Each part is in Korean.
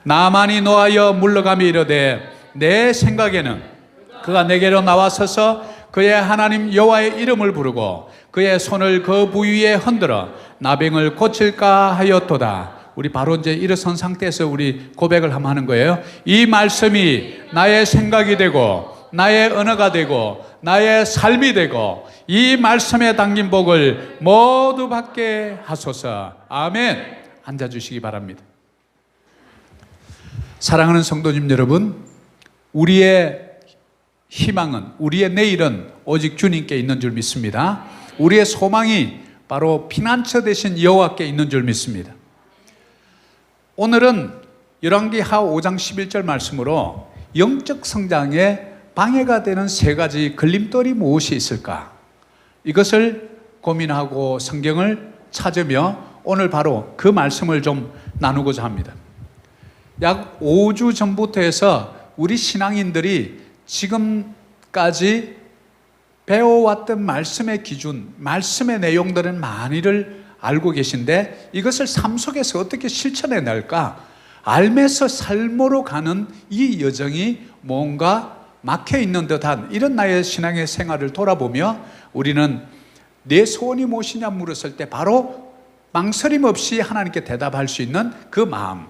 나만이 노하여 물러가며 이르되 내 생각에는 그가 내게로 나와서서 그의 하나님 여호와의 이름을 부르고 그의 손을 그 부위에 흔들어 나병을 고칠까 하였도다. 우리 바로 이제 일어선 상태에서 우리 고백을 한번 하는 거예요. 이 말씀이 나의 생각이 되고 나의 언어가 되고 나의 삶이 되고 이 말씀에 담긴 복을 모두 받게 하소서. 아멘. 앉아주시기 바랍니다. 사랑하는 성도님 여러분, 우리의 희망은, 우리의 내일은 오직 주님께 있는 줄 믿습니다. 우리의 소망이 바로 피난처 되신 여호와께 있는 줄 믿습니다. 오늘은 열왕기하 5장 11절 말씀으로 영적 성장에 방해가 되는 세 가지 걸림돌이 무엇이 있을까? 이것을 고민하고 성경을 찾으며 오늘 바로 그 말씀을 좀 나누고자 합니다. 약 5주 전부터 해서 우리 신앙인들이 지금까지 배워왔던 말씀의 기준, 말씀의 내용들은 많이를 알고 계신데 이것을 삶 속에서 어떻게 실천해 낼까? 알면서 삶으로 가는 이 여정이 뭔가 막혀 있는 듯한 이런 나의 신앙의 생활을 돌아보며 우리는 내 소원이 무엇이냐 물었을 때 바로 망설임 없이 하나님께 대답할 수 있는 그 마음,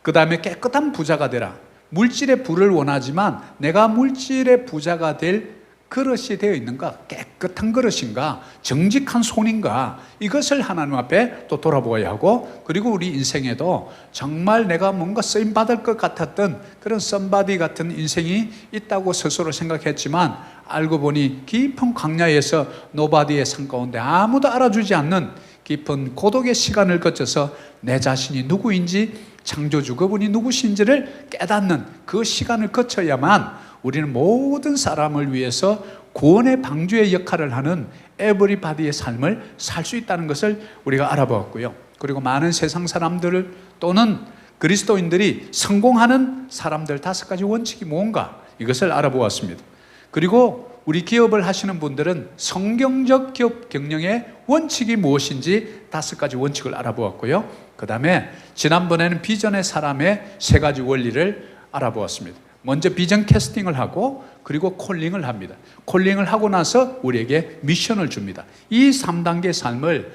그 다음에 깨끗한 부자가 되라. 물질의 부를 원하지만 내가 물질의 부자가 될 그릇이 되어 있는가? 깨끗한 그릇인가? 정직한 손인가? 이것을 하나님 앞에 또 돌아보아야 하고, 그리고 우리 인생에도 정말 내가 뭔가 쓰임받을 것 같았던 그런 썸바디 같은 인생이 있다고 스스로 생각했지만 알고 보니 깊은 광야에서 노바디의 삶 가운데 아무도 알아주지 않는 깊은 고독의 시간을 거쳐서 내 자신이 누구인지, 창조주 그분이 누구신지를 깨닫는 그 시간을 거쳐야만 우리는 모든 사람을 위해서 구원의 방주의 역할을 하는 에브리바디의 삶을 살 수 있다는 것을 우리가 알아보았고요. 그리고 많은 세상 사람들 또는 그리스도인들이 성공하는 사람들 5가지 원칙이 뭔가, 이것을 알아보았습니다. 그리고 우리 기업을 하시는 분들은 성경적 기업 경영의 원칙이 무엇인지 5가지 원칙을 알아보았고요. 그 다음에 지난번에는 비전의 사람의 3가지 원리를 알아보았습니다. 먼저 비전 캐스팅을 하고 그리고 콜링을 합니다. 콜링을 하고 나서 우리에게 미션을 줍니다. 이 3단계 삶을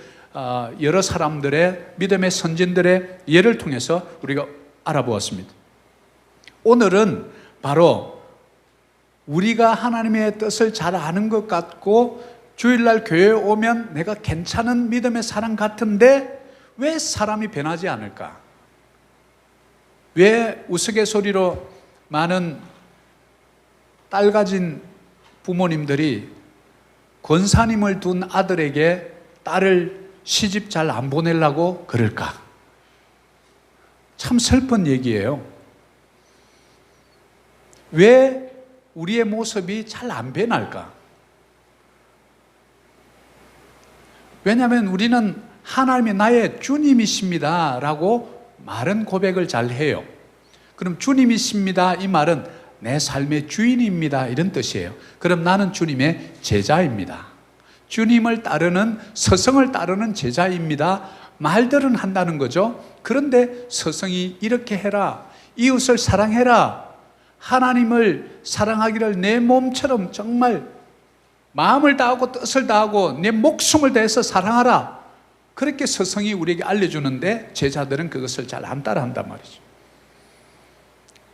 여러 사람들의, 믿음의 선진들의 예를 통해서 우리가 알아보았습니다. 오늘은 바로 우리가 하나님의 뜻을 잘 아는 것 같고 주일날 교회에 오면 내가 괜찮은 믿음의 사람 같은데 왜 사람이 변하지 않을까? 왜 우스갯소리로 많은 딸 가진 부모님들이 권사님을 둔 아들에게 딸을 시집 잘 안 보내려고 그럴까? 참 슬픈 얘기예요. 왜 우리의 모습이 잘 안 변할까? 왜냐하면 우리는 하나님이 나의 주님이십니다 라고 말은 고백을 잘 해요. 그럼 주님이십니다 이 말은 내 삶의 주인입니다 이런 뜻이에요. 그럼 나는 주님의 제자입니다. 주님을 따르는, 서성을 따르는 제자입니다. 말들은 한다는 거죠. 그런데 서성이 이렇게 해라, 이웃을 사랑해라, 하나님을 사랑하기를 내 몸처럼 정말 마음을 다하고 뜻을 다하고 내 목숨을 다해서 사랑하라, 그렇게 서성이 우리에게 알려주는데 제자들은 그것을 잘 안 따라한단 말이죠.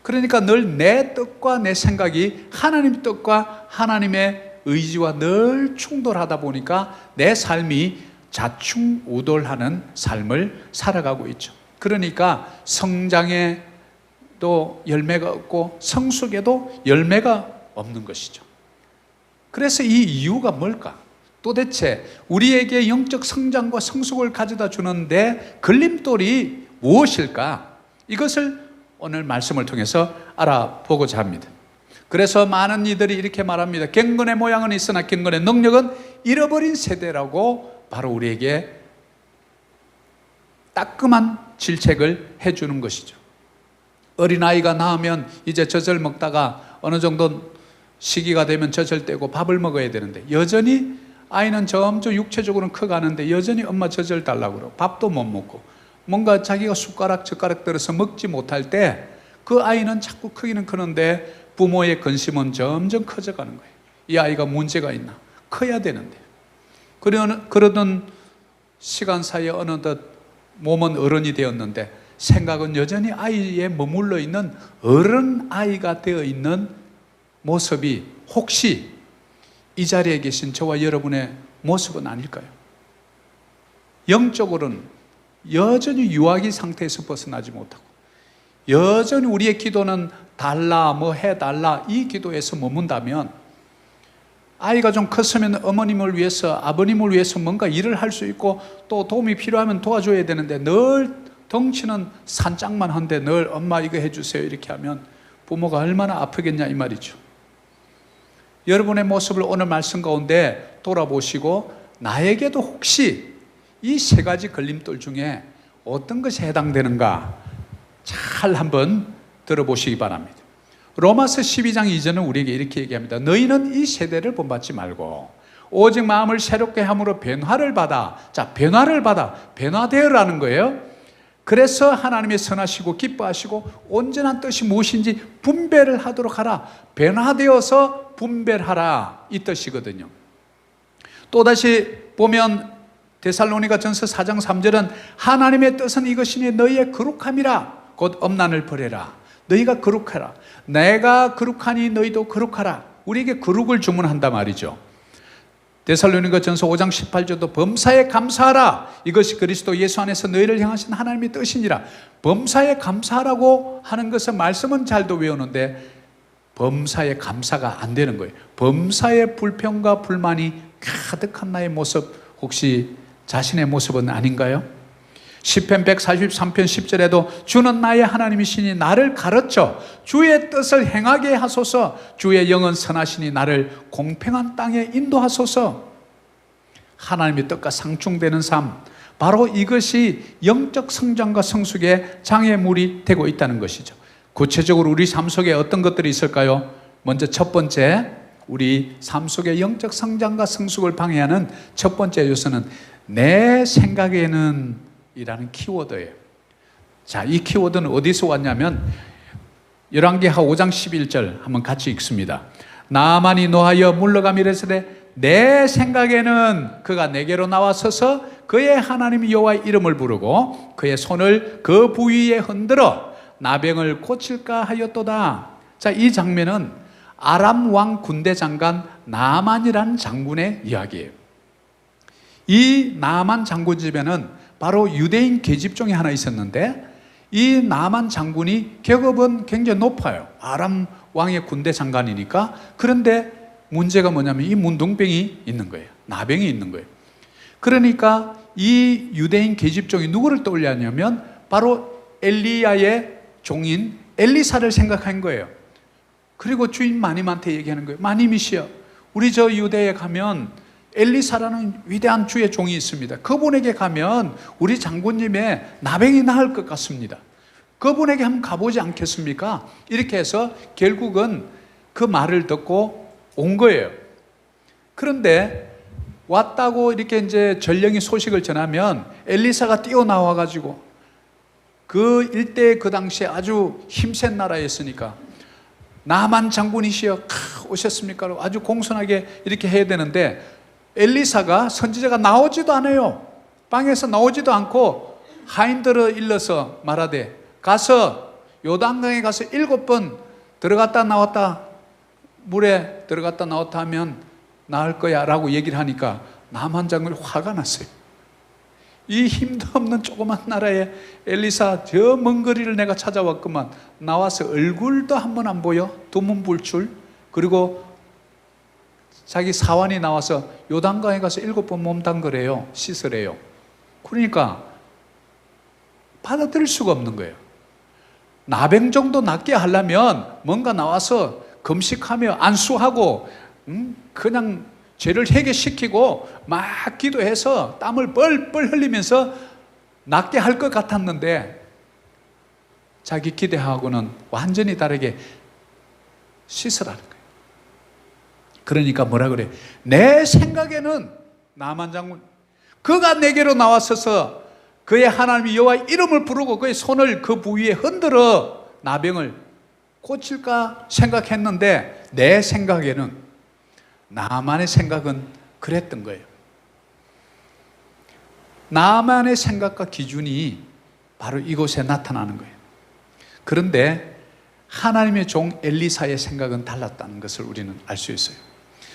그러니까 늘 내 뜻과 내 생각이 하나님 뜻과 하나님의 의지와 늘 충돌하다 보니까 내 삶이 자충우돌하는 삶을 살아가고 있죠. 그러니까 성장에도 열매가 없고 성숙에도 열매가 없는 것이죠. 그래서 이 이유가 뭘까? 도대체 우리에게 영적 성장과 성숙을 가져다 주는데 걸림돌이 무엇일까? 이것을 오늘 말씀을 통해서 알아보고자 합니다. 그래서 많은 이들이 이렇게 말합니다. 경건의 모양은 있으나 경건의 능력은 잃어버린 세대라고 바로 우리에게 따끔한 질책을 해주는 것이죠. 어린아이가 낳으면 이제 젖을 먹다가 어느 정도 시기가 되면 젖을 떼고 밥을 먹어야 되는데 여전히 아이는 점점 육체적으로는 커가는데 여전히 엄마 젖을 달라고 그러고 밥도 못 먹고 뭔가 자기가 숟가락 젓가락 들어서 먹지 못할 때 그 아이는 자꾸 크기는 크는데 부모의 근심은 점점 커져가는 거예요. 이 아이가 문제가 있나? 커야 되는데. 그러던 시간 사이에 어느덧 몸은 어른이 되었는데 생각은 여전히 아이에 머물러 있는 어른 아이가 되어 있는 모습이 혹시 이 자리에 계신 저와 여러분의 모습은 아닐까요? 영적으로는 여전히 유아기 상태에서 벗어나지 못하고 여전히 우리의 기도는 달라 뭐 해달라 이 기도에서 머문다면 아이가 좀 컸으면 어머님을 위해서 아버님을 위해서 뭔가 일을 할 수 있고 또 도움이 필요하면 도와줘야 되는데 늘 덩치는 산짝만 한데 늘 엄마 이거 해주세요 이렇게 하면 부모가 얼마나 아프겠냐 이 말이죠. 여러분의 모습을 오늘 말씀 가운데 돌아보시고 나에게도 혹시 이 세 가지 걸림돌 중에 어떤 것이 해당되는가 잘 한번 들어보시기 바랍니다. 로마서 12장 2절은 우리에게 이렇게 얘기합니다. 너희는 이 세대를 본받지 말고 오직 마음을 새롭게 함으로 변화를 받아. 자, 변화를 받아. 변화되어라는 거예요. 그래서 하나님의 선하시고 기뻐하시고 온전한 뜻이 무엇인지 분별을 하도록 하라. 변화되어서 분별하라 이 뜻이거든요. 또다시 보면 데살로니가전서 4장 3절은 하나님의 뜻은 이것이니 너희의 거룩함이라. 곧 엄난을 버려라. 너희가 거룩하라. 내가 거룩하니 너희도 거룩하라. 우리에게 거룩을 주문한단 말이죠. 데살로니가전서 5장 18절도 범사에 감사하라. 이것이 그리스도 예수 안에서 너희를 향하신 하나님의 뜻이니라. 범사에 감사하라고 하는 것은 말씀은 잘도 외우는데 범사에 감사가 안 되는 거예요. 범사에 불평과 불만이 가득한 나의 모습 혹시 자신의 모습은 아닌가요? 시편 143편 10절에도 주는 나의 하나님이시니 나를 가르쳐 주의 뜻을 행하게 하소서. 주의 영은 선하시니 나를 공평한 땅에 인도하소서. 하나님의 뜻과 상충되는 삶, 바로 이것이 영적 성장과 성숙의 장애물이 되고 있다는 것이죠. 구체적으로 우리 삶 속에 어떤 것들이 있을까요? 먼저 첫 번째, 우리 삶 속의 영적 성장과 성숙을 방해하는 첫 번째 요소는 내 생각에는 이라는 키워드예요. 자, 이 키워드는 어디서 왔냐면 열왕기하 5장 11절 한번 같이 읽습니다. 나아만이 노하여 물러가며 이르시되 내 생각에는 그가 내게로 나와서서 그의 하나님 여호와의 이름을 부르고 그의 손을 그 부위에 흔들어 나병을 고칠까 하였도다. 자, 이 장면은 아람 왕 군대 장관 나아만이라는 장군의 이야기예요. 이 나아만 장군 집에는 바로 유대인 계집종이 하나 있었는데 이 나아만 장군이 계급은 굉장히 높아요. 아람 왕의 군대 장관이니까. 그런데 문제가 뭐냐면 이 문둥병이 있는 거예요. 나병이 있는 거예요. 그러니까 이 유대인 계집종이 누구를 떠올렸냐면 바로 엘리야의 종인 엘리사를 생각한 거예요. 그리고 주인 마님한테 얘기하는 거예요. 마님이시여, 우리 저 유대에 가면 엘리사라는 위대한 주의 종이 있습니다. 그분에게 가면 우리 장군님의 나병이 나을 것 같습니다. 그분에게 한번 가보지 않겠습니까? 이렇게 해서 결국은 그 말을 듣고 온 거예요. 그런데 왔다고 이렇게 이제 전령이 소식을 전하면 엘리사가 뛰어나와가지고 그 일대 그 당시에 아주 힘센 나라였으니까 나만 장군이시여 오셨습니까? 아주 공손하게 이렇게 해야 되는데 엘리사가 선지자가 나오지도 않아요. 방에서 나오지도 않고 하인들을 일러서 말하되 가서 요단강에 가서 7번 들어갔다 나왔다 물에 들어갔다 나왔다 하면 나을 거야 라고 얘기를 하니까 나만 장군이 화가 났어요. 이 힘도 없는 조그만 나라에 엘리사 저 먼 거리를 내가 찾아왔구만. 나와서 얼굴도 한 번 안 보여? 두문불출. 그리고 자기 사환이 나와서 요단강에 가서 7번 몸 담그래요. 씻으래요. 그러니까 받아들일 수가 없는 거예요. 나병 정도 낫게 하려면 뭔가 나와서 금식하며 안수하고 그냥 죄를 해결시키고 막 기도해서 땀을 뻘뻘 흘리면서 낫게 할 것 같았는데 자기 기대하고는 완전히 다르게 씻으라는 거예요. 그러니까 뭐라 그래? 내 생각에는 나만 장군 그가 내게로 나왔어서 그의 하나님 여호와의 이름을 부르고 그의 손을 그 부위에 흔들어 나병을 고칠까 생각했는데 내 생각에는, 나만의 생각은 그랬던 거예요. 나만의 생각과 기준이 바로 이곳에 나타나는 거예요. 그런데 하나님의 종 엘리사의 생각은 달랐다는 것을 우리는 알 수 있어요.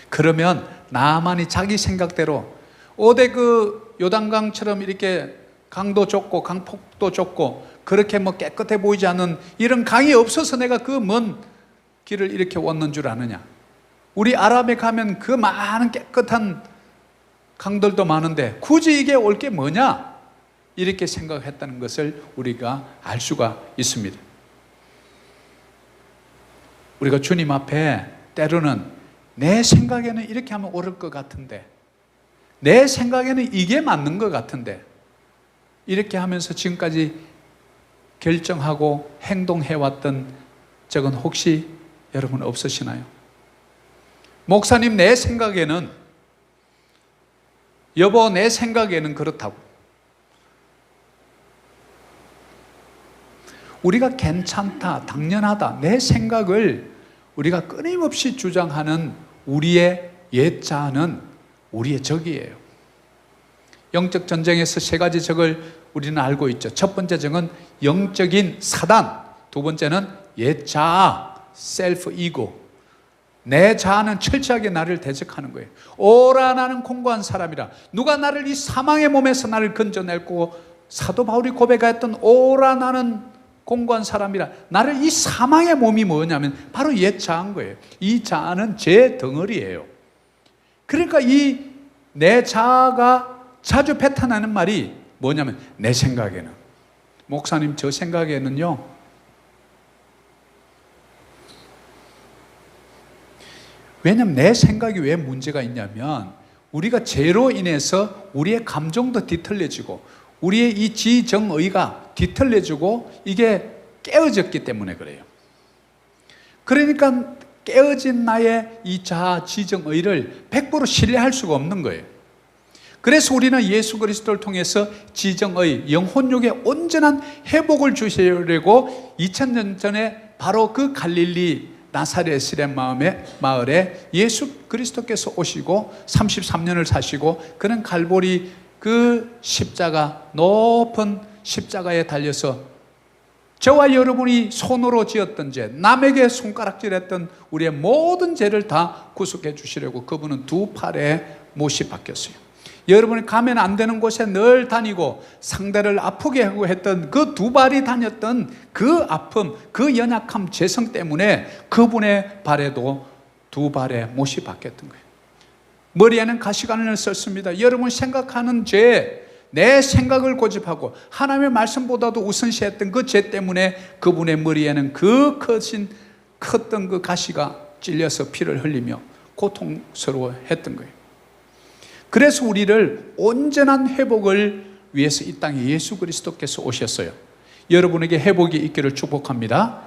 그러면 나만이 자기 생각대로 어디 그 요단강처럼 이렇게 강도 좁고 강폭도 좁고 그렇게 뭐 깨끗해 보이지 않는 이런 강이 없어서 내가 그 먼 길을 이렇게 왔는 줄 아느냐? 우리 아랍에 가면 그 많은 깨끗한 강들도 많은데 굳이 이게 올 게 뭐냐? 이렇게 생각했다는 것을 우리가 알 수가 있습니다. 우리가 주님 앞에 때로는 내 생각에는 이렇게 하면 옳을 것 같은데, 내 생각에는 이게 맞는 것 같은데, 이렇게 하면서 지금까지 결정하고 행동해왔던 적은 혹시 여러분 없으시나요? 목사님, 내 생각에는, 여보 내 생각에는 그렇다고. 우리가 괜찮다, 당연하다, 내 생각을 우리가 끊임없이 주장하는 우리의 옛자는 우리의 적이에요. 영적 전쟁에서 세 가지 적을 우리는 알고 있죠. 첫 번째 적은 영적인 사단, 두 번째는 옛자, 셀프 이고. 내 자아는 철저하게 나를 대적하는 거예요. 오라 나는 공고한 사람이라. 누가 나를 이 사망의 몸에서 나를 건져냈고, 사도 바울이 고백했던 오라 나는 공고한 사람이라. 나를 이 사망의 몸이 뭐냐면 바로 옛 자아인 거예요. 이 자아는 제 덩어리예요. 그러니까 이 내 자아가 자주 패턴하는 말이 뭐냐면, 내 생각에는, 목사님 저 생각에는요, 왜냐면 내 생각이 왜 문제가 있냐면, 우리가 죄로 인해서 우리의 감정도 뒤틀려지고 우리의 이 지정의가 뒤틀려지고 이게 깨어졌기 때문에 그래요. 그러니까 깨어진 나의 이 자아 지정의를 100% 신뢰할 수가 없는 거예요. 그래서 우리는 예수 그리스도를 통해서 지정의, 영혼육의 온전한 회복을 주시려고 2000년 전에 바로 그 갈릴리 나사렛이란 마을에 예수 그리스도께서 오시고 33년을 사시고, 그는 갈보리 그 십자가, 높은 십자가에 달려서 저와 여러분이 손으로 지었던 죄, 남에게 손가락질했던 우리의 모든 죄를 다 구속해 주시려고 그분은 두 팔에 못이 박혔어요. 여러분이 가면 안 되는 곳에 늘 다니고 상대를 아프게 하고 했던 그 두 발이 다녔던 그 아픔, 그 연약함, 죄성 때문에 그분의 발에도 두 발에 못이 박혔던 거예요. 머리에는 가시관을 썼습니다. 여러분 생각하는 죄, 내 생각을 고집하고 하나님의 말씀보다도 우선시했던 그 죄 때문에 그분의 머리에는 그 컸던 그 가시가 찔려서 피를 흘리며 고통스러워했던 거예요. 그래서 우리를 온전한 회복을 위해서 이 땅에 예수 그리스도께서 오셨어요. 여러분에게 회복이 있기를 축복합니다.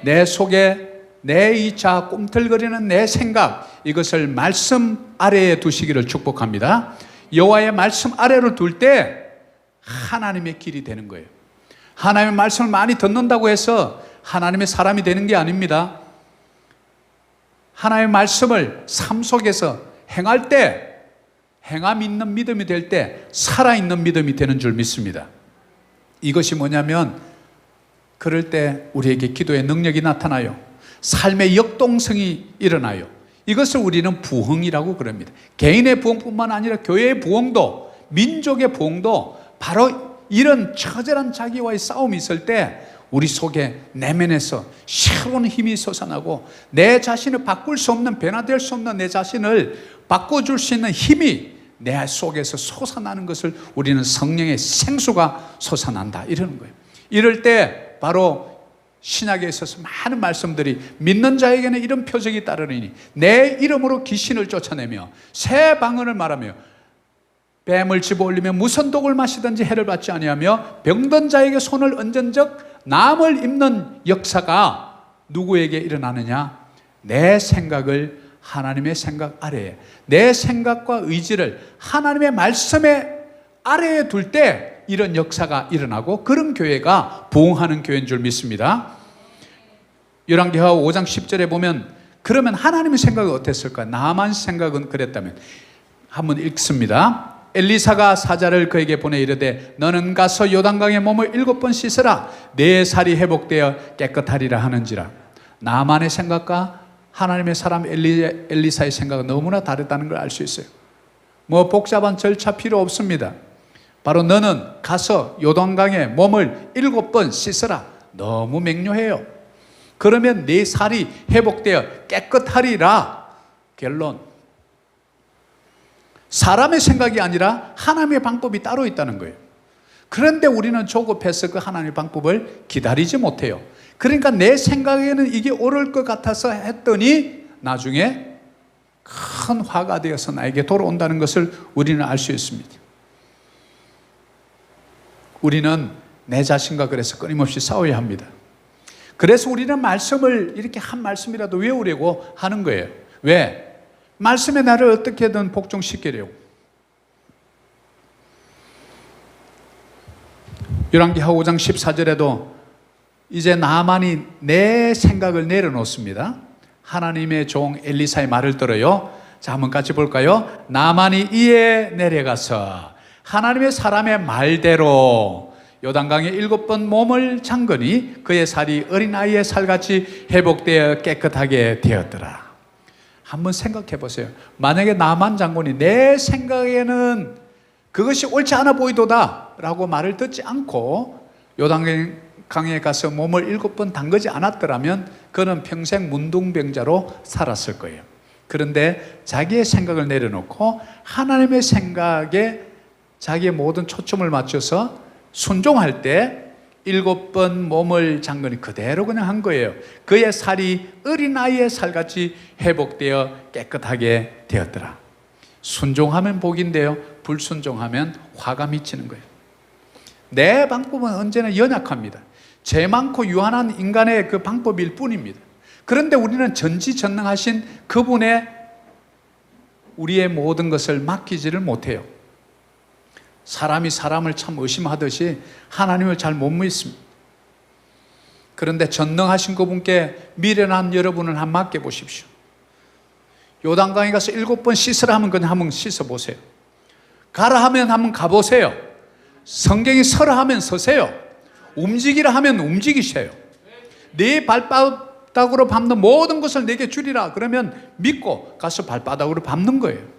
내 속에 내 이 자 꿈틀거리는 내 생각, 이것을 말씀 아래에 두시기를 축복합니다. 여호와의 말씀 아래로 둘 때 하나님의 길이 되는 거예요. 하나님의 말씀을 많이 듣는다고 해서 하나님의 사람이 되는 게 아닙니다. 하나님의 말씀을 삶 속에서 행할 때, 행함 있는 믿음이 될 때 살아있는 믿음이 되는 줄 믿습니다. 이것이 뭐냐면, 그럴 때 우리에게 기도의 능력이 나타나요. 삶의 역동성이 일어나요. 이것을 우리는 부흥이라고 그럽니다. 개인의 부흥뿐만 아니라 교회의 부흥도, 민족의 부흥도 바로 이런 처절한 자기와의 싸움이 있을 때 우리 속에 내면에서 새로운 힘이 솟아나고, 내 자신을 바꿀 수 없는, 변화될 수 없는 내 자신을 바꿔줄 수 있는 힘이 내 속에서 솟아나는 것을 우리는 성령의 생수가 솟아난다 이러는 거예요. 이럴 때 바로 신약에 있어서 많은 말씀들이, 믿는 자에게는 이런 표적이 따르리니 내 이름으로 귀신을 쫓아내며 새 방언을 말하며 뱀을 집어올리며 무슨 독을 마시든지 해를 받지 아니하며 병든 자에게 손을 얹은 적 남을 입는 역사가 누구에게 일어나느냐? 내 생각을 하나님의 생각 아래에, 내 생각과 의지를 하나님의 말씀의 아래에 둘 때 이런 역사가 일어나고 그런 교회가 부흥하는 교회인 줄 믿습니다. 열왕기하 5장 10절에 보면 그러면 하나님의 생각이 어땠을까? 나만 생각은 그랬다면 한번 읽습니다. 엘리사가 사자를 그에게 보내 이르되 너는 가서 요단강에 몸을 7번 씻으라 내 살이 회복되어 깨끗하리라 하는지라. 나만의 생각과 하나님의 사람 엘리사의 생각은 너무나 다르다는 걸 알 수 있어요. 뭐 복잡한 절차 필요 없습니다. 바로 너는 가서 요단강에 몸을 7번 씻으라. 너무 명료해요. 그러면 내 살이 회복되어 깨끗하리라. 결론. 사람의 생각이 아니라 하나님의 방법이 따로 있다는 거예요. 그런데 우리는 조급해서 그 하나님의 방법을 기다리지 못해요. 그러니까 내 생각에는 이게 옳을 것 같아서 했더니 나중에 큰 화가 되어서 나에게 돌아온다는 것을 우리는 알 수 있습니다. 우리는 내 자신과 그래서 끊임없이 싸워야 합니다. 그래서 우리는 말씀을 이렇게 한 말씀이라도 외우려고 하는 거예요. 왜? 말씀에 나를 어떻게든 복종시키려고. 열왕기하 5장 14절에도 이제 나만이 내 생각을 내려놓습니다. 하나님의 종 엘리사의 말을 들어요. 자, 한번 같이 볼까요? 나만이 이에 내려가서 하나님의 사람의 말대로 요단강에 7번 몸을 잠그니 그의 살이 어린아이의 살같이 회복되어 깨끗하게 되었더라. 한번 생각해 보세요. 만약에 나만 장군이 내 생각에는 그것이 옳지 않아 보이도다 라고 말을 듣지 않고 요단강에 가서 몸을 7번 담그지 않았더라면 그는 평생 문둥병자로 살았을 거예요. 그런데 자기의 생각을 내려놓고 하나님의 생각에 자기의 모든 초점을 맞춰서 순종할 때 7번 몸을 잠그니 그대로 그냥 한 거예요. 그의 살이 어린아이의 살같이 회복되어 깨끗하게 되었더라. 순종하면 복인데요, 불순종하면 화가 미치는 거예요. 내 방법은 언제나 연약합니다. 죄 많고 유한한 인간의 그 방법일 뿐입니다. 그런데 우리는 전지전능하신 그분의 우리의 모든 것을 맡기지를 못해요. 사람이 사람을 참 의심하듯이 하나님을 잘 못 믿습니다. 그런데 전능하신 그분께 미련한 여러분을 한번 맡겨보십시오. 요단강에 가서 7번 씻으라 하면 그냥 한번 씻어보세요. 가라 하면 한번 가보세요. 성경이 서라 하면 서세요. 움직이라 하면 움직이세요. 네 발바닥으로 밟는 모든 것을 내게 주리라 그러면 믿고 가서 발바닥으로 밟는 거예요.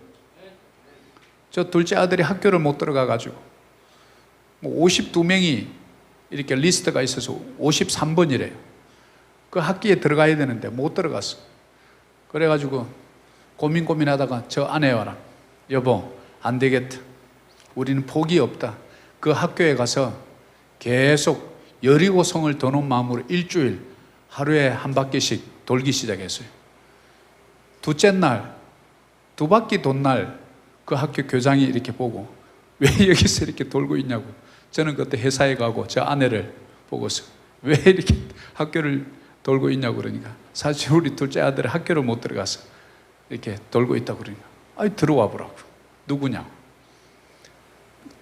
저 둘째 아들이 학교를 못 들어가가지고 52명이 이렇게 리스트가 있어서 53번이래요. 그 학기에 들어가야 되는데 못 들어갔어. 그래가지고 고민하다가 저 아내와랑 여보 안 되겠다. 우리는 복이 없다. 그 학교에 가서 계속 여리고성을 도는 마음으로 일주일 하루에 한 바퀴씩 돌기 시작했어요. 둘째 날 2바퀴 돈 날 그 학교 교장이 이렇게 보고 왜 여기서 이렇게 돌고 있냐고. 저는 그때 회사에 가고 저 아내를 보고서 왜 이렇게 학교를 돌고 있냐고 그러니까 사실 우리 둘째 아들은 학교를 못 들어가서 이렇게 돌고 있다고 그러니까 아이 들어와 보라고. 누구냐고.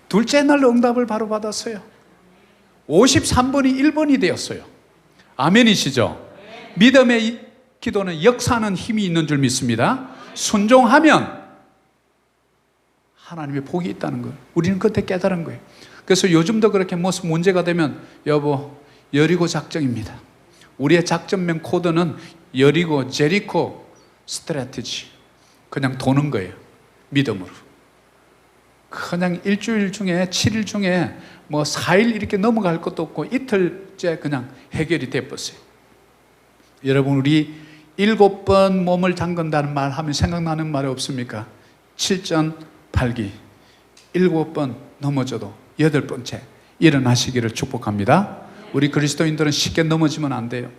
둘째 날 응답을 바로 받았어요. 53번이 1번이 되었어요. 아멘이시죠? 믿음의 기도는 역사하는 힘이 있는 줄 믿습니다. 순종하면 하나님의 복이 있다는 걸 우리는 그때 깨달은 거예요. 그래서 요즘도 그렇게 무슨 문제가 되면 여보 여리고 작정입니다. 우리의 작전명 코드는 여리고 제리코 스트래티지. 그냥 도는 거예요. 믿음으로. 그냥 일주일 중에 7일 중에 뭐 4일 이렇게 넘어갈 것도 없고 이틀째 그냥 해결이 돼버렸어요. 여러분 우리 7번 몸을 잠근다는 말 하면 생각나는 말이 없습니까? 7전 8기 7번 넘어져도 8번째 일어나시기를 축복합니다. 우리 그리스도인들은 쉽게 넘어지면 안 돼요.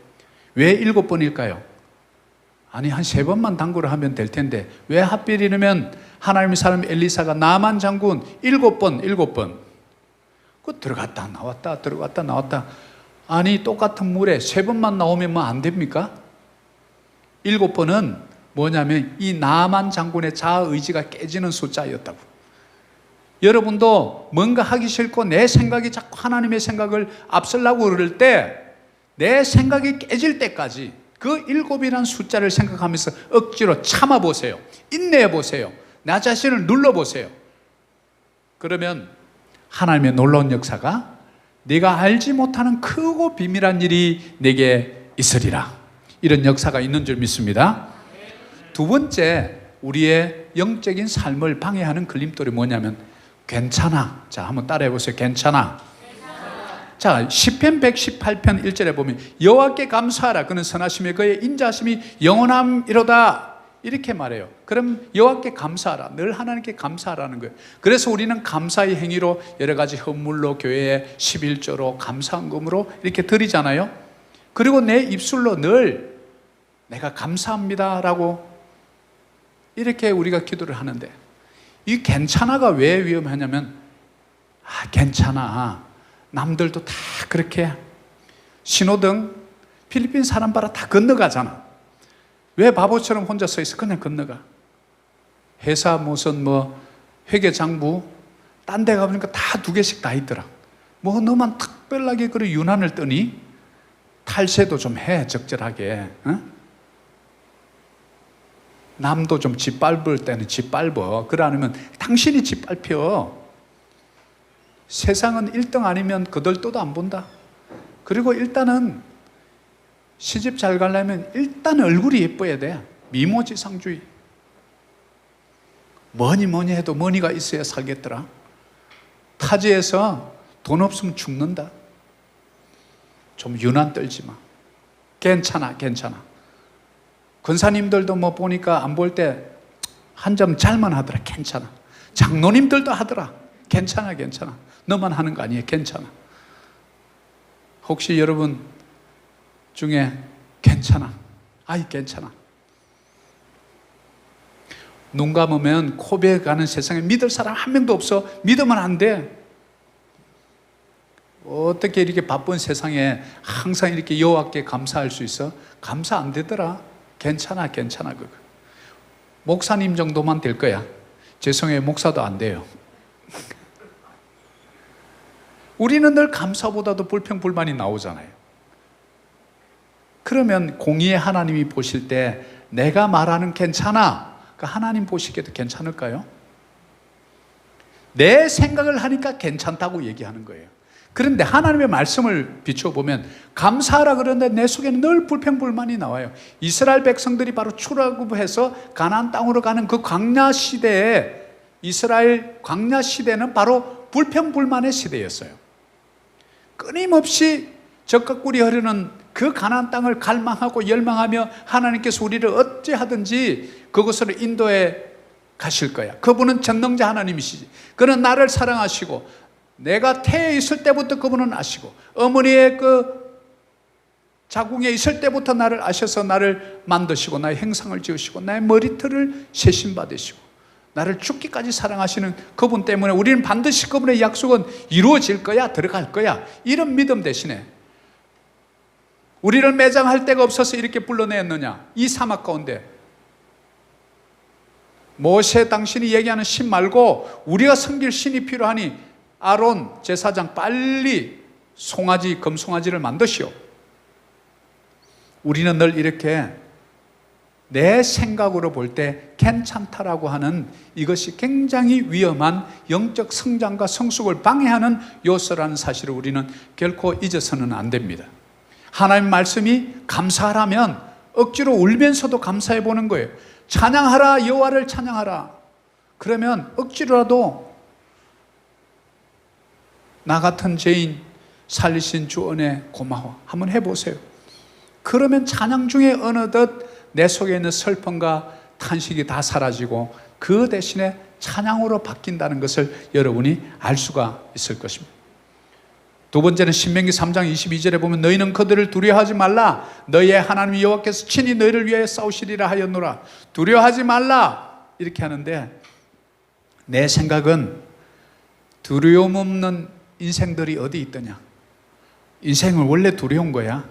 왜 7번일까요? 아니 한 3번만 당구를 하면 될 텐데 왜 하필 이러면 하나님의 사람 엘리사가 나만 장군 7번 그 들어갔다 나왔다 들어갔다 나왔다. 아니 똑같은 물에 3번만 나오면 뭐 안 됩니까? 7번은 뭐냐면 이 나만 장군의 자아 의지가 깨지는 숫자였다고. 여러분도 뭔가 하기 싫고 내 생각이 자꾸 하나님의 생각을 앞서려고 그럴 때 내 생각이 깨질 때까지 그 7이라는 숫자를 생각하면서 억지로 참아보세요. 인내해보세요. 나 자신을 눌러보세요. 그러면 하나님의 놀라운 역사가 네가 알지 못하는 크고 비밀한 일이 내게 있으리라. 이런 역사가 있는 줄 믿습니다. 두 번째, 우리의 영적인 삶을 방해하는 걸림돌이 뭐냐면 괜찮아. 자, 한번 따라해 보세요. 괜찮아. 자, 시편 118편 1절에 보면 여호와께 감사하라. 그는 선하심에 그의 인자하심이 영원함이로다. 이렇게 말해요. 그럼 여호와께 감사하라. 늘 하나님께 감사하라는 거예요. 그래서 우리는 감사의 행위로 여러 가지 헌물로 교회에 11조로 감사헌금으로 이렇게 드리잖아요. 그리고 내 입술로 늘 내가 감사합니다라고 이렇게 우리가 기도를 하는데, 이 괜찮아가 왜 위험하냐면, 괜찮아. 남들도 다 그렇게 신호등 필리핀 사람 봐라 다 건너가잖아. 왜 바보처럼 혼자 서 있어? 그냥 건너가. 회사 무슨 회계장부 딴 데 가보니까 다 2개씩 다 있더라. 너만 특별하게 그런 유난을 떠니? 탈세도 좀 해, 적절하게. 어? 남도 좀 짓밟을 때는 짓밟어. 그래 않으면 당신이 짓밟혀. 세상은 1등 아니면 거들떠도 안 본다. 그리고 일단은 시집 잘 가려면 일단 얼굴이 예뻐야 돼. 미모지상주의. 뭐니 해도 머니가 있어야 살겠더라. 타지에서 돈 없으면 죽는다. 좀 유난 떨지 마. 괜찮아. 권사님들도 보니까 안 볼 때 한 점 잘만 하더라. 괜찮아. 장로님들도 하더라. 괜찮아. 너만 하는 거 아니에요. 괜찮아. 혹시 여러분 중에 괜찮아. 괜찮아. 눈 감으면 코베 가는 세상에 믿을 사람 한 명도 없어. 믿으면 안 돼. 어떻게 이렇게 바쁜 세상에 항상 이렇게 여호와께 감사할 수 있어? 감사 안 되더라. 괜찮아 그거. 목사님 정도만 될 거야. 죄송해요. 목사도 안 돼요. 우리는 늘 감사보다도 불평불만이 나오잖아요. 그러면 공의의 하나님이 보실 때 내가 말하는 괜찮아, 하나님 보시기에도 괜찮을까요? 내 생각을 하니까 괜찮다고 얘기하는 거예요. 그런데 하나님의 말씀을 비춰보면 감사하라 그러는데 내 속에는 늘 불평불만이 나와요. 이스라엘 백성들이 바로 출애굽해서 가나안 땅으로 가는 그 광야 시대에, 이스라엘 광야 시대는 바로 불평불만의 시대였어요. 끊임없이 적과 꿀이 흐르는 그 가나안 땅을 갈망하고 열망하며 하나님께서 우리를 어찌하든지 그곳으로 인도해 가실 거야. 그분은 전능자 하나님이시지. 그는 나를 사랑하시고 내가 태에 있을 때부터 그분은 아시고 어머니의 그 자궁에 있을 때부터 나를 아셔서 나를 만드시고 나의 행상을 지으시고 나의 머리털을 세심받으시고 나를 죽기까지 사랑하시는 그분 때문에 우리는 반드시 그분의 약속은 이루어질 거야, 들어갈 거야. 이런 믿음 대신에 우리를 매장할 데가 없어서 이렇게 불러냈느냐? 이 사막 가운데 모세 당신이 얘기하는 신 말고 우리가 섬길 신이 필요하니 아론 제사장 빨리 송아지, 금송아지를 만드시오. 우리는 늘 이렇게 내 생각으로 볼 때 괜찮다라고 하는 이것이 굉장히 위험한 영적 성장과 성숙을 방해하는 요소라는 사실을 우리는 결코 잊어서는 안 됩니다. 하나님 말씀이 감사하라면 억지로 울면서도 감사해 보는 거예요. 찬양하라, 여호와를 찬양하라. 그러면 억지로라도 나 같은 죄인 살리신 주 은혜 고마워 한번 해보세요. 그러면 찬양 중에 어느덧 내 속에 있는 슬픔과 탄식이 다 사라지고 그 대신에 찬양으로 바뀐다는 것을 여러분이 알 수가 있을 것입니다. 두 번째는 신명기 3장 22절에 보면 너희는 그들을 두려워하지 말라. 너희의 하나님 여호와께서 친히 너희를 위하여 싸우시리라 하였노라. 두려워하지 말라 이렇게 하는데 내 생각은 두려움 없는 인생들이 어디 있더냐. 인생은 원래 두려운 거야.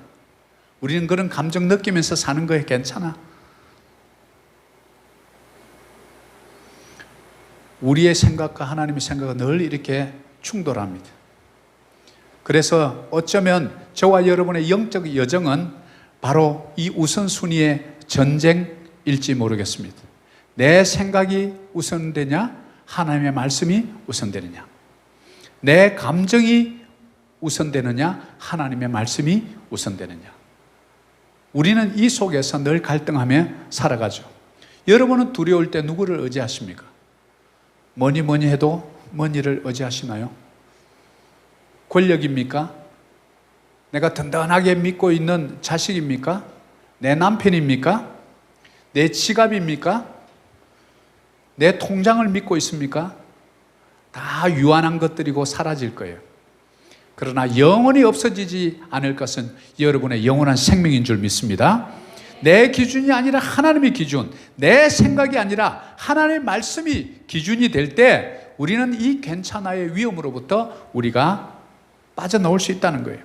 우리는 그런 감정 느끼면서 사는 거에 괜찮아. 우리의 생각과 하나님의 생각은 늘 이렇게 충돌합니다. 그래서 어쩌면 저와 여러분의 영적 여정은 바로 이 우선순위의 전쟁일지 모르겠습니다. 내 생각이 우선되냐? 하나님의 말씀이 우선되느냐? 내 감정이 우선되느냐? 하나님의 말씀이 우선되느냐? 우리는 이 속에서 늘 갈등하며 살아가죠. 여러분은 두려울 때 누구를 의지하십니까? 뭐니 해도 뭐니를 의지하시나요? 권력입니까? 내가 든든하게 믿고 있는 자식입니까? 내 남편입니까? 내 지갑입니까? 내 통장을 믿고 있습니까? 다 유한한 것들이고 사라질 거예요. 그러나 영원히 없어지지 않을 것은 여러분의 영원한 생명인 줄 믿습니다. 내 기준이 아니라 하나님의 기준, 내 생각이 아니라 하나님의 말씀이 기준이 될 때 우리는 이 괜찮아의 위험으로부터 우리가 빠져나올 수 있다는 거예요.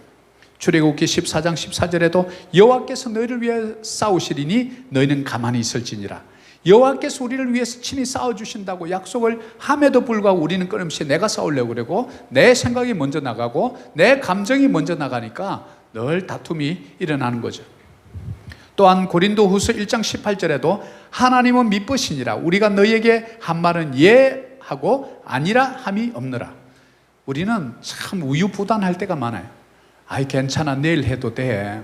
출애굽기 14장 14절에도 여호와께서 너희를 위해 싸우시리니 너희는 가만히 있을지니라. 여호와께서 우리를 위해서 친히 싸워주신다고 약속을 함에도 불구하고 우리는 끊임없이 내가 싸우려고 그러고 내 생각이 먼저 나가고 내 감정이 먼저 나가니까 늘 다툼이 일어나는 거죠. 또한 고린도후서 1장 18절에도 하나님은 미쁘시니라. 우리가 너희에게 한 말은 예 하고 아니라 함이 없느라. 우리는 참 우유부단할 때가 많아요. 아이 괜찮아, 내일 해도 돼.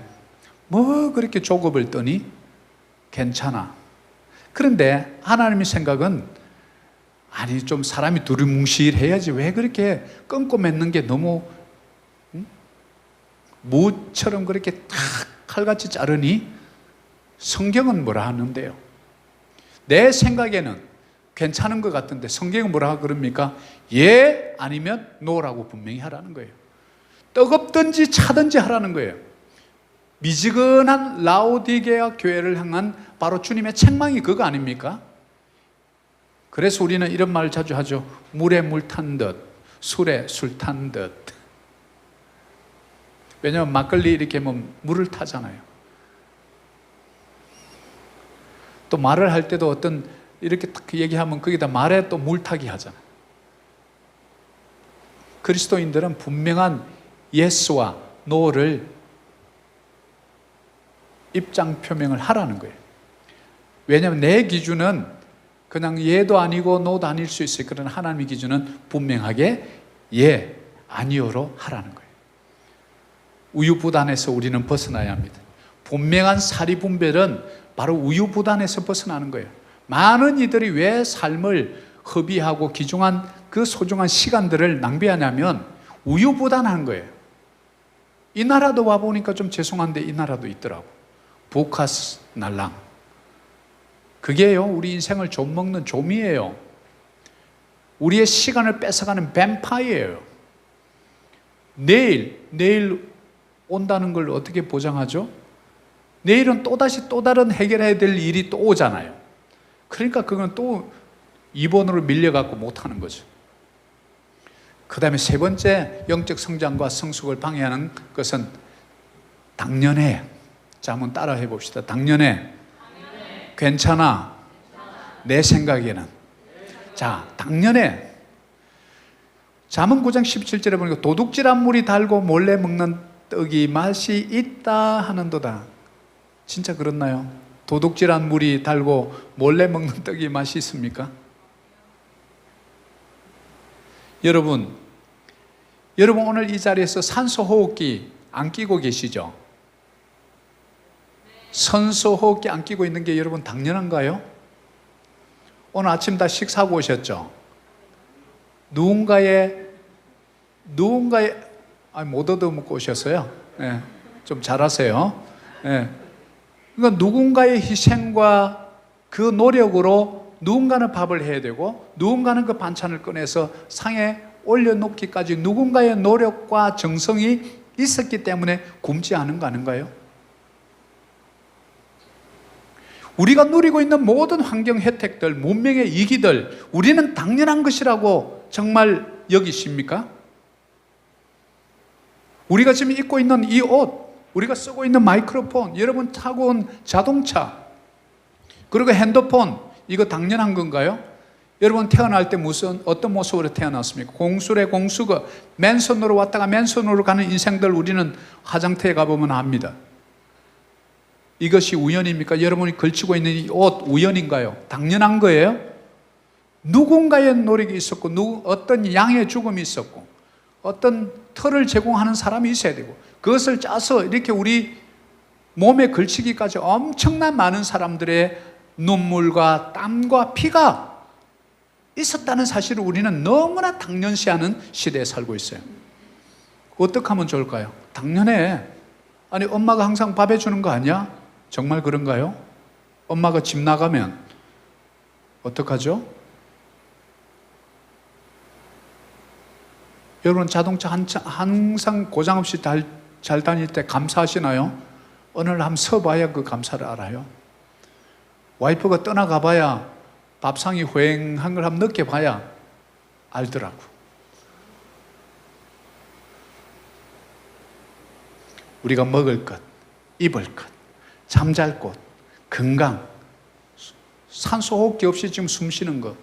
뭐 그렇게 조급을 떠니? 괜찮아. 그런데 하나님의 생각은 아니 좀 사람이 두리뭉실해야지 왜 그렇게 끊고 맺는 게 너무 무처럼 그렇게 탁 칼같이 자르니? 성경은 뭐라 하는데요? 내 생각에는 괜찮은 것 같은데 성경은 뭐라 그럽니까? 예 아니면 노라고 분명히 하라는 거예요. 뜨겁든지 차든지 하라는 거예요. 미지근한 라오디게아 교회를 향한 바로 주님의 책망이 그거 아닙니까? 그래서 우리는 이런 말을 자주 하죠. 물에 물 탄 듯, 술에 술 탄 듯. 왜냐하면 막걸리 이렇게 하면 물을 타잖아요. 또 말을 할 때도 어떤 이렇게 딱 얘기하면 거기다 말에 또 물타기 하잖아요. 그리스도인들은 분명한 예스와 노를 입장 표명을 하라는 거예요. 왜냐하면 내 기준은 그냥 예도 아니고 노도 아닐 수 있어요. 그러나 하나님의 기준은 분명하게 예, 아니요로 하라는 거예요. 우유부단에서 우리는 벗어나야 합니다. 분명한 사리분별은 바로 우유부단에서 벗어나는 거예요. 많은 이들이 왜 삶을 허비하고 귀중한 그 소중한 시간들을 낭비하냐면 우유부단한 거예요. 이 나라도 와보니까 좀 죄송한데 이 나라도 있더라고. 부카스 날랑. 그게요 우리 인생을 좀먹는 좀이에요. 우리의 시간을 뺏어가는 뱀파이어예요. 내일 온다는 걸 어떻게 보장하죠? 내일은 또다시 또 다른 해결해야 될 일이 또 오잖아요. 그러니까 그건 또 2번으로 밀려갖고 못하는 거죠. 그 다음에 세 번째 영적 성장과 성숙을 방해하는 것은 당연해. 자, 한번 따라 해봅시다. 당연해. 괜찮아. 내 생각에는. 자, 당연해. 잠언 9장 17절에 보니까 도둑질한 물이 달고 몰래 먹는 떡이 맛이 있다 하는도다. 진짜 그렇나요? 도둑질한 물이 달고 몰래 먹는 떡이 맛이 있습니까? 여러분 오늘 이 자리에서 산소 호흡기 안 끼고 계시죠? 산소 호흡기 안 끼고 있는 게 여러분 당연한가요? 오늘 아침 다 식사하고 오셨죠? 누군가의 못 얻어먹고 오셨어요? 네, 좀 잘하세요. 네. 그러니까 누군가의 희생과 그 노력으로 누군가는 밥을 해야 되고 누군가는 그 반찬을 꺼내서 상에 올려놓기까지 누군가의 노력과 정성이 있었기 때문에 굶지 않은 거 아닌가요? 우리가 누리고 있는 모든 환경 혜택들, 문명의 이기들 우리는 당연한 것이라고 정말 여기십니까? 우리가 지금 입고 있는 이 옷, 우리가 쓰고 있는 마이크로폰, 여러분 타고 온 자동차, 그리고 핸드폰, 이거 당연한 건가요? 여러분 태어날 때 어떤 모습으로 태어났습니까? 공수래 공수가 맨손으로 왔다가 맨손으로 가는 인생들 우리는 화장터에 가보면 압니다. 이것이 우연입니까? 여러분이 걸치고 있는 이 옷 우연인가요? 당연한 거예요? 누군가의 노력이 있었고 어떤 양의 죽음이 있었고 어떤 털을 제공하는 사람이 있어야 되고 그것을 짜서 이렇게 우리 몸에 걸치기까지 엄청난 많은 사람들의 눈물과 땀과 피가 있었다는 사실을 우리는 너무나 당연시하는 시대에 살고 있어요. 어떻게 하면 좋을까요? 당연해. 아니 엄마가 항상 밥 해주는 거 아니야? 정말 그런가요? 엄마가 집 나가면 어떡하죠? 여러분 자동차 항상 고장 없이 잘 다닐 때 감사하시나요? 어느 날 한번 서봐야 그 감사를 알아요. 와이프가 떠나가 봐야 밥상이 휑한 걸 한번 느껴봐야 알더라고. 우리가 먹을 것, 입을 것, 잠잘 곳, 건강, 산소 호흡기 없이 지금 숨 쉬는 것,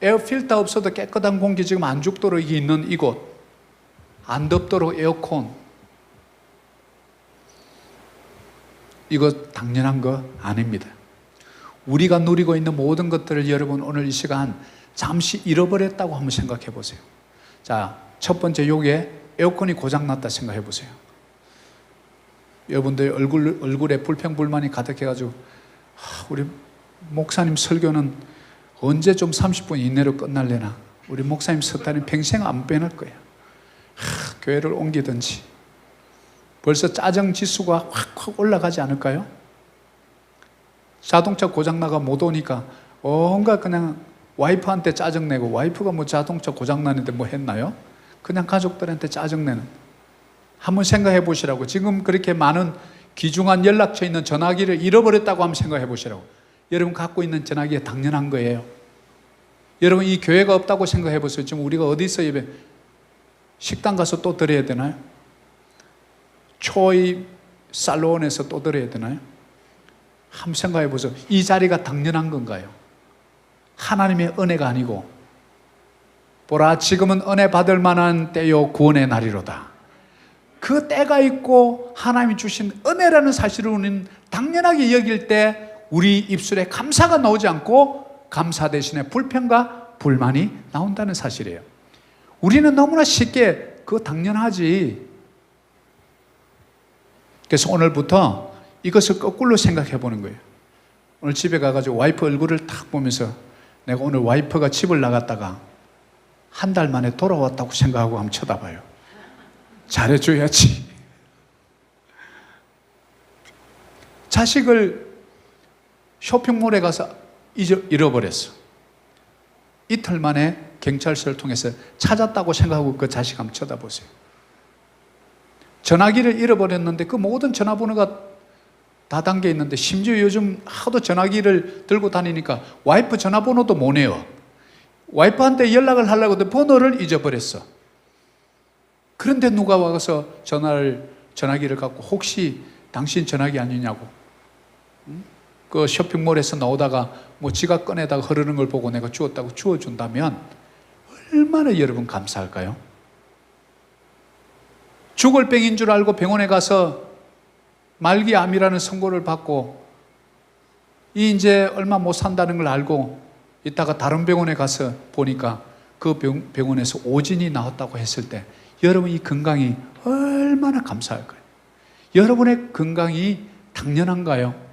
에어 필터 없어도 깨끗한 공기 지금 안 죽도록 있는 이곳, 안 덥도록 에어컨, 이거 당연한 거 아닙니다. 우리가 누리고 있는 모든 것들을 여러분 오늘 이 시간 잠시 잃어버렸다고 한번 생각해 보세요. 자, 첫 번째 요게 에어컨이 고장났다 생각해 보세요. 여러분들 얼굴에 불평불만이 가득해가지고 우리 목사님 설교는 언제 좀 30분 이내로 끝날래나, 우리 목사님 석달은 평생 안 빼낼 거야. 교회를 옮기든지. 벌써 짜증 지수가 확 올라가지 않을까요? 자동차 고장나가 못 오니까 온갖 그냥 와이프한테 짜증내고, 와이프가 뭐 자동차 고장나는데 뭐 했나요? 그냥 가족들한테 짜증내는. 한번 생각해 보시라고. 지금 그렇게 많은 귀중한 연락처 있는 전화기를 잃어버렸다고 한번 생각해 보시라고. 여러분 갖고 있는 전화기가 당연한 거예요. 여러분 이 교회가 없다고 생각해 보세요. 지금 우리가 어디서 예배, 식당 가서 또 드려야 되나요? 초이 살론에서 또 드려야 되나요? 한번 생각해 보세요. 이 자리가 당연한 건가요? 하나님의 은혜가 아니고, 보라 지금은 은혜 받을 만한 때요 구원의 날이로다. 그 때가 있고 하나님이 주신 은혜라는 사실을 우리는 당연하게 여길 때 우리 입술에 감사가 나오지 않고 감사 대신에 불평과 불만이 나온다는 사실이에요. 우리는 너무나 쉽게 그거 당연하지. 그래서 오늘부터 이것을 거꾸로 생각해 보는 거예요. 오늘 집에 가가지고 와이프 얼굴을 탁 보면서 내가 오늘 와이프가 집을 나갔다가 한 달 만에 돌아왔다고 생각하고 한번 쳐다봐요. 잘해줘야지. 자식을 쇼핑몰에 가서 잃어버렸어. 이틀 만에 경찰서를 통해서 찾았다고 생각하고 그 자식 한번 쳐다보세요. 전화기를 잃어버렸는데 그 모든 전화번호가 다 담겨 있는데, 심지어 요즘 하도 전화기를 들고 다니니까 와이프 전화번호도 못 내요. 와이프한테 연락을 하려고 해도 번호를 잊어버렸어. 그런데 누가 와서 전화기를 갖고 혹시 당신 전화기 아니냐고, 그 쇼핑몰에서 나오다가 뭐 지가 꺼내다가 흐르는 걸 보고 내가 주웠다고 주워준다면 얼마나 여러분 감사할까요? 죽을 병인 줄 알고 병원에 가서 말기암이라는 선고를 받고 이제 얼마 못 산다는 걸 알고 이따가 다른 병원에 가서 보니까 그 병원에서 오진이 나왔다고 했을 때 여러분 이 건강이 얼마나 감사할까요? 여러분의 건강이 당연한가요?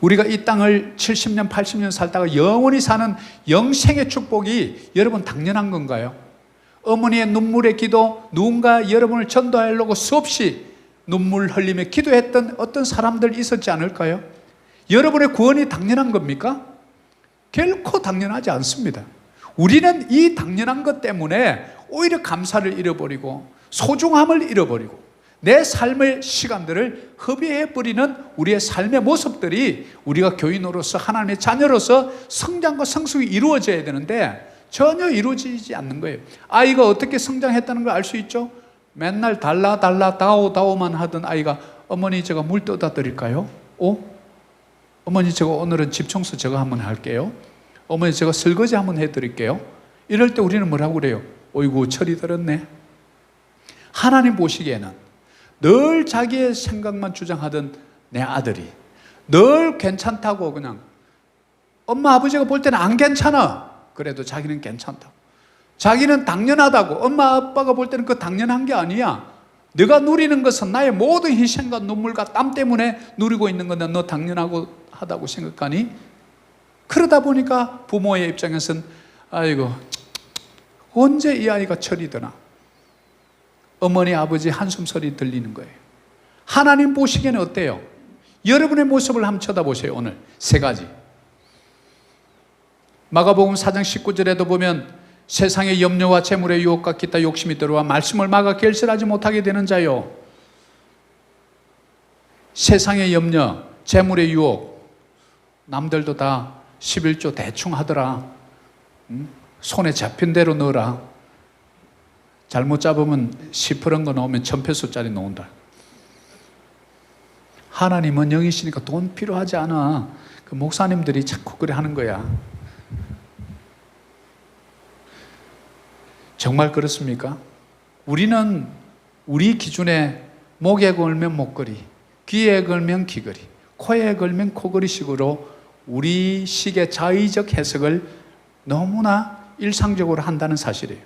우리가 이 땅을 70년, 80년 살다가 영원히 사는 영생의 축복이 여러분 당연한 건가요? 어머니의 눈물의 기도, 누군가 여러분을 전도하려고 수없이 눈물 흘리며 기도했던 어떤 사람들 있었지 않을까요? 여러분의 구원이 당연한 겁니까? 결코 당연하지 않습니다. 우리는 이 당연한 것 때문에 오히려 감사를 잃어버리고 소중함을 잃어버리고 내 삶의 시간들을 허비해버리는 우리의 삶의 모습들이, 우리가 교인으로서 하나님의 자녀로서 성장과 성숙이 이루어져야 되는데 전혀 이루어지지 않는 거예요. 아이가 어떻게 성장했다는 걸 알 수 있죠? 맨날 달라 다오만 하던 아이가 어머니 제가 물 떠다 드릴까요? 어머니 제가 오늘은 집 청소 제가 한번 할게요. 어머니 제가 설거지 한번 해드릴게요. 이럴 때 우리는 뭐라고 그래요? 어이구 철이 들었네. 하나님 보시기에는 늘 자기의 생각만 주장하던 내 아들이 늘 괜찮다고 그냥 엄마 아버지가 볼 때는 안 괜찮아. 그래도 자기는 괜찮다. 자기는 당연하다고. 엄마 아빠가 볼 때는 그 당연한 게 아니야. 네가 누리는 것은 나의 모든 희생과 눈물과 땀 때문에 누리고 있는 건데 너 당연하다고 생각하니? 그러다 보니까 부모의 입장에서는 아이고 언제 이 아이가 철이 드나. 어머니 아버지 한숨 소리 들리는 거예요. 하나님 보시기에는 어때요? 여러분의 모습을 한번 쳐다보세요. 오늘 세 가지. 마가복음 4장 19절에도 보면 세상의 염려와 재물의 유혹과 기타 욕심이 들어와 말씀을 막아 결실하지 못하게 되는 자요. 세상의 염려, 재물의 유혹. 남들도 다 11조 대충 하더라. 손에 잡힌 대로 넣어라. 잘못 잡으면 시퍼런 거 넣으면 1000페소짜리 넣는다. 하나님은 영이시니까 돈 필요하지 않아. 그 목사님들이 자꾸 그래 하는 거야. 정말 그렇습니까? 우리는 우리 기준에 목에 걸면 목걸이, 귀에 걸면 귀걸이, 코에 걸면 코걸이 식으로 우리 식의 자의적 해석을 너무나 일상적으로 한다는 사실이에요.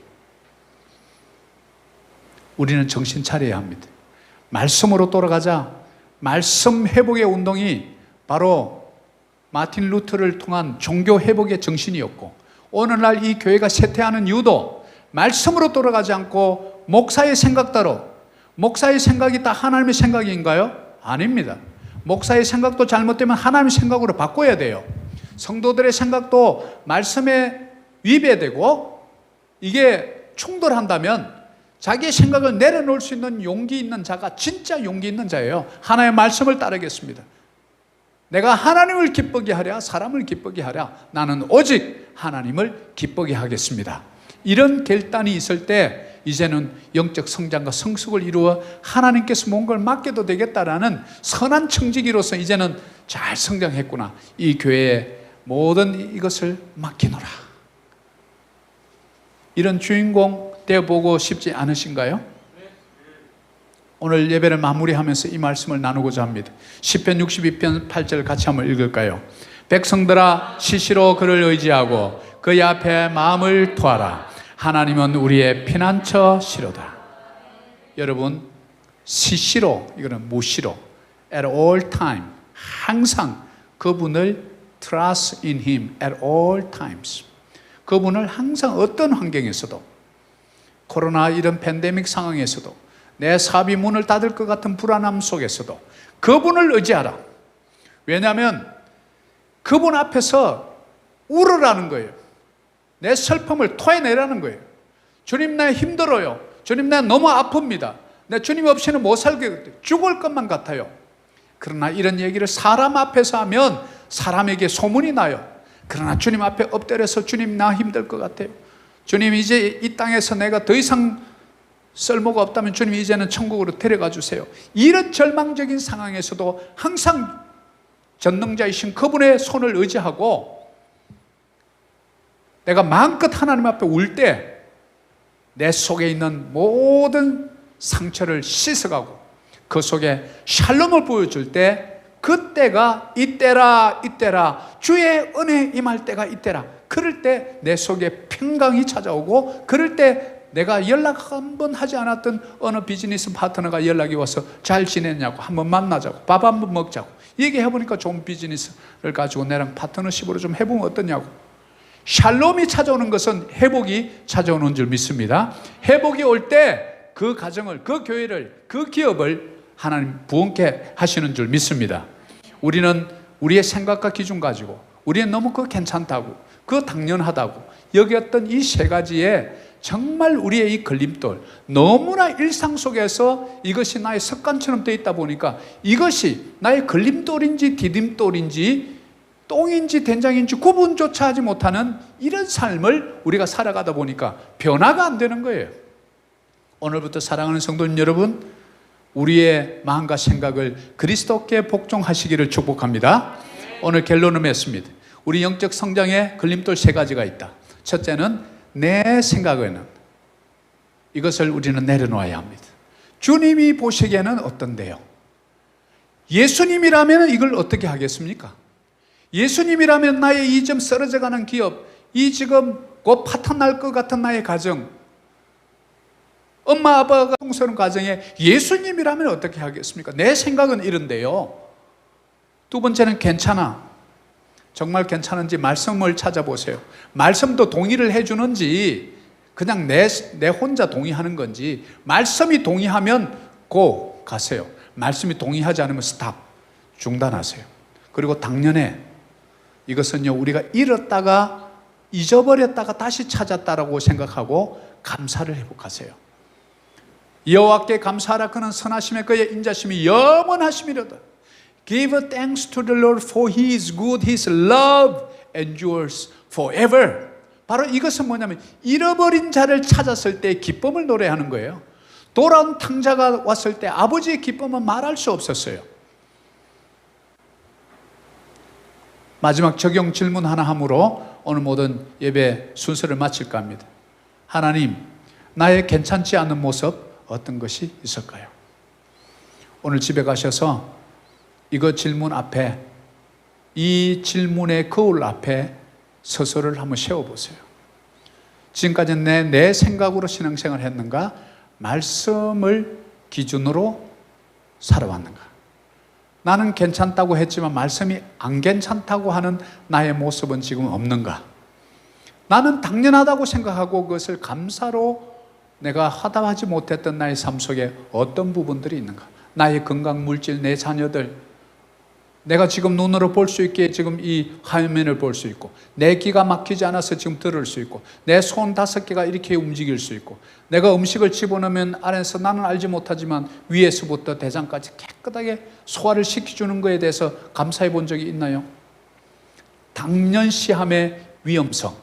우리는 정신 차려야 합니다. 말씀으로 돌아가자. 말씀 회복의 운동이 바로 마틴 루터를 통한 종교 회복의 정신이었고, 오늘날 이 교회가 쇠퇴하는 이유도 말씀으로 돌아가지 않고 목사의 생각대로. 목사의 생각이 다 하나님의 생각인가요? 아닙니다. 목사의 생각도 잘못되면 하나님의 생각으로 바꿔야 돼요. 성도들의 생각도 말씀에 위배되고 이게 충돌한다면 자기의 생각을 내려놓을 수 있는 용기 있는 자가 진짜 용기 있는 자예요. 하나님의 말씀을 따르겠습니다. 내가 하나님을 기쁘게 하랴 사람을 기쁘게 하랴 나는 오직 하나님을 기쁘게 하겠습니다. 이런 결단이 있을 때 이제는 영적 성장과 성숙을 이루어 하나님께서 뭔가를 맡겨도 되겠다라는 선한 청지기로서 이제는 잘 성장했구나. 이 교회에 모든 이것을 맡기노라. 이런 주인공 되어보고 싶지 않으신가요? 오늘 예배를 마무리하면서 이 말씀을 나누고자 합니다. 시편 62편 8절 같이 한번 읽을까요? 백성들아 시시로 그를 의지하고 그의 앞에 마음을 토하라. 하나님은 우리의 피난처 시로다. 여러분 시시로, 이거는 무시로, at all time, 항상 그분을 trust in him at all times. 그분을 항상 어떤 환경에서도, 코로나 이런 팬데믹 상황에서도, 내 사업이 문을 닫을 것 같은 불안함 속에서도 그분을 의지하라. 왜냐하면 그분 앞에서 울으라는 거예요. 내 슬픔을 토해내라는 거예요. 주님 나 힘들어요. 주님 나 너무 아픕니다. 내 주님 없이는 못 살겠어요. 죽을 것만 같아요. 그러나 이런 얘기를 사람 앞에서 하면 사람에게 소문이 나요. 그러나 주님 앞에 엎드려서 주님 나 힘들 것 같아요. 주님 이제 이 땅에서 내가 더 이상 쓸모가 없다면 주님 이제는 천국으로 데려가 주세요. 이런 절망적인 상황에서도 항상 전능자이신 그분의 손을 의지하고 내가 마음껏 하나님 앞에 울 때 내 속에 있는 모든 상처를 씻어가고 그 속에 샬롬을 보여줄 때 그때가 이때라 이때라 주의 은혜 임할 때가 이때라. 그럴 때 내 속에 평강이 찾아오고 그럴 때 내가 연락 한번 하지 않았던 어느 비즈니스 파트너가 연락이 와서 잘 지냈냐고 한번 만나자고 밥 한번 먹자고 얘기해보니까 좋은 비즈니스를 가지고 나랑 파트너십으로 좀 해보면 어떠냐고. 샬롬이 찾아오는 것은 회복이 찾아오는 줄 믿습니다. 회복이 올 때 그 가정을, 그 교회를, 그 기업을 하나님 부흥케 하시는 줄 믿습니다. 우리는 우리의 생각과 기준 가지고 우리는 너무 그거 괜찮다고 그거 당연하다고 여겼던 이 세 가지에 정말 우리의 이 걸림돌, 너무나 일상 속에서 이것이 나의 습관처럼 되어 있다 보니까 이것이 나의 걸림돌인지 디딤돌인지 똥인지 된장인지 구분조차 하지 못하는 이런 삶을 우리가 살아가다 보니까 변화가 안 되는 거예요. 오늘부터 사랑하는 성도님 여러분, 우리의 마음과 생각을 그리스도께 복종하시기를 축복합니다. 오늘 결론을 맺습니다. 우리 영적 성장에 걸림돌 세 가지가 있다. 첫째는 내 생각에는, 이것을 우리는 내려놓아야 합니다. 주님이 보시기에는 어떤데요? 예수님이라면 이걸 어떻게 하겠습니까? 예수님이라면 나의 이 좀 쓰러져가는 기업, 이 지금 곧 파탄 날 것 같은 나의 가정, 엄마 아빠가 통서는 가정에 예수님이라면 어떻게 하겠습니까? 내 생각은 이런데요. 두 번째는 괜찮아. 정말 괜찮은지 말씀을 찾아보세요. 말씀도 동의를 해주는지 그냥 내 혼자 동의하는 건지, 말씀이 동의하면 고 가세요. 말씀이 동의하지 않으면 스탑, 중단하세요. 그리고 당연해. 이것은요, 우리가 잃었다가 잊어버렸다가 다시 찾았다라고 생각하고 감사를 회복하세요. 여호와께 감사하라. 그는 선하심에 그의 인자심이 영원하심이로다. Give thanks to the Lord for He is good. His love endures forever. 바로 이것은 뭐냐면 잃어버린 자를 찾았을 때 기쁨을 노래하는 거예요. 돌아온 탕자가 왔을 때 아버지의 기쁨은 말할 수 없었어요. 마지막 적용 질문 하나 함으로 오늘 모든 예배 순서를 마칠까 합니다. 하나님, 나의 괜찮지 않은 모습 어떤 것이 있을까요? 오늘 집에 가셔서 이거 질문 앞에, 이 질문의 거울 앞에 서서를 한번 세워보세요. 지금까지는 내 생각으로 신앙생활을 했는가? 말씀을 기준으로 살아왔는가? 나는 괜찮다고 했지만 말씀이 안 괜찮다고 하는 나의 모습은 지금 없는가? 나는 당연하다고 생각하고 그것을 감사로 내가 하다하지 못했던 나의 삶 속에 어떤 부분들이 있는가? 나의 건강, 물질, 내 자녀들, 내가 지금 눈으로 볼 수 있게 지금 이 화면을 볼 수 있고, 내 귀가 막히지 않아서 지금 들을 수 있고, 내 손 5개가 이렇게 움직일 수 있고, 내가 음식을 집어넣으면 안에서 나는 알지 못하지만 위에서부터 대장까지 깨끗하게 소화를 시켜주는 것에 대해서 감사해 본 적이 있나요? 당연시함의 위험성,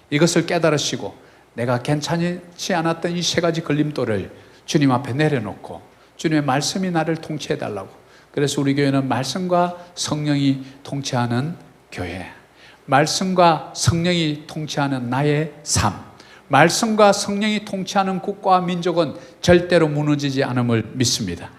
이것을 깨달으시고 내가 괜찮지 않았던 이 세 가지 걸림돌을 주님 앞에 내려놓고 주님의 말씀이 나를 통치해 달라고. 그래서 우리 교회는 말씀과 성령이 통치하는 교회, 말씀과 성령이 통치하는 나의 삶, 말씀과 성령이 통치하는 국가와 민족은 절대로 무너지지 않음을 믿습니다.